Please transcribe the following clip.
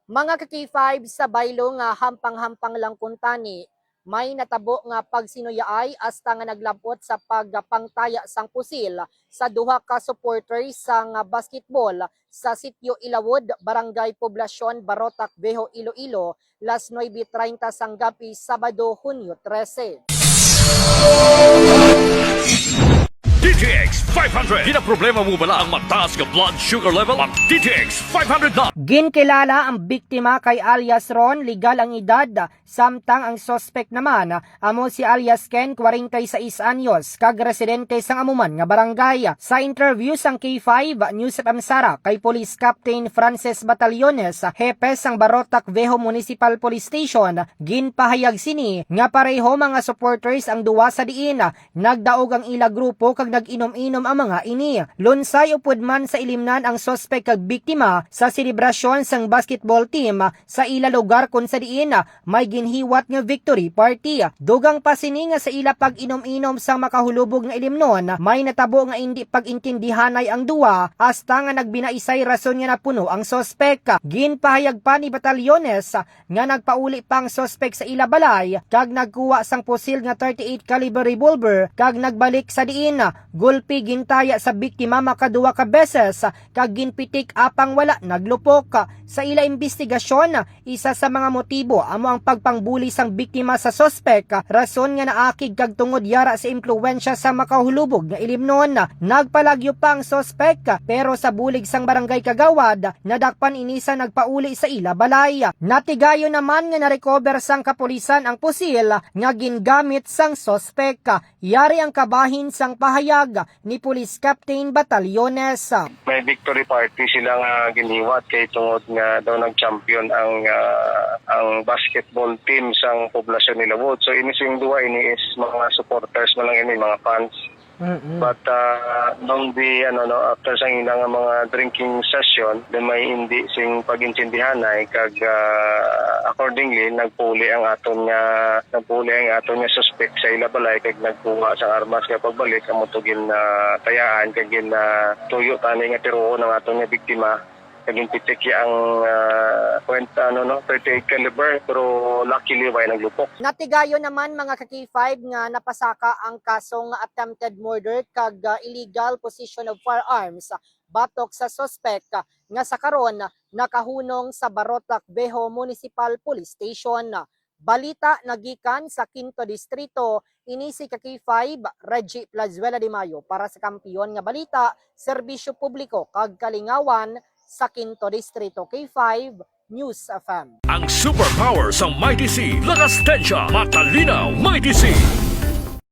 Mga ka-K5 sa baylo nga hampang-hampang lang kuntani, may natabo nga pagsinuyaay hasta nga naglabot sa pagpangtaya sang pusil sa duha ka supporters sang basketball sa sitio Ilawod, Barangay Poblasyon, Barotac, Veho, Iloilo, las 9:30 sang gabi, Sabado, Hunyo 13. DTX 500. Di na problema mo bala ang mataas nga blood sugar level? Ang DTX 500 na. Ginkilala ang biktima kay alias Ron, legal ang edad, samtang ang suspect naman amo si alias Ken, 46 anyos, kag residente sang amuman nga barangay. Sa interview sang K5 News FM Sara kay Police Captain Frances Batallones, hepe sang Barotac Veho Municipal Police Station, ginpahayag sini nga pareho mga supporters ang duwa sa diin, nagdaog ang ila grupo kag nag-inom-inom ang mga ini. Lunsay upod man sa ilimnan ang suspect kag biktima sa selebrasyon sang basketball team sa ila lugar kun sa diin may ginhiwat nga victory party. Dugang pa sini nga sa ila pag-inom-inom sang makahulubog nga ilimnon, may natabo nga hindi pag-intindihanay ang duwa hasta nga nagbinaisay rason nga napuno ang suspect. Ginpahayag pa ni Batallones nga nagpauli pang suspect sa ila balay kag nagkuha sang pusil nga 38 caliber revolver kag nagbalik sa diin. Gulpi gintaya sa biktima makaduwa ka beses kag ginpitik apang wala naglupok. Sa ila investigasyon, isa sa mga motibo amo ang pagpangbuli sang biktima sa suspect, rason nga naakig kag tungod yara sa impluwensya sa makahulubog nga ilimnon. Nagpalagyo pa ang suspect pero sa bulig sang barangay kagawad nadakpan inisa nagpauli sa ila balay. Natigayo naman nga narecover sang kapulisan ang pusil nga gingamit sang suspect. Yari ang kabahin sang pahayag ni Police Captain Batallones. May victory party sila nga giniwat kay tungod nga daw nag-champion ang basketball team sang poblasyon ni Ilawod. So inising duwa ini is mga supporters mo lang ini, mga fans. But nung after sang ilang mga drinking session, may hindi sing pagintindihan ay kag accordingly nagpuli ang aton nga suspect sa ila balay kag nagkuha sang armas nga pagbalik amo tugin na tayaan kag tuyo tani nga tiruon ng aton nga biktima. Kaging pitiki ang 38 caliber pero luckily way naglupok. Natigayo naman mga ka-K5 nga napasaka ang kasong attempted murder kag illegal possession of firearms batok sa suspect nga sa karon nakahunong sa Barotac Veho Municipal Police Station. Balita nagikan sa 5th Distrito, ini si ka-K5 Reggie Plazuela de Mayo para sa Kampiyon nga Balita, Serbisyo Publiko kag Kalingawan sa 5th Distrito. K5 News FM. Ang superpower sa Mighty C. Lakas Tensya. Matalinaw Mighty C.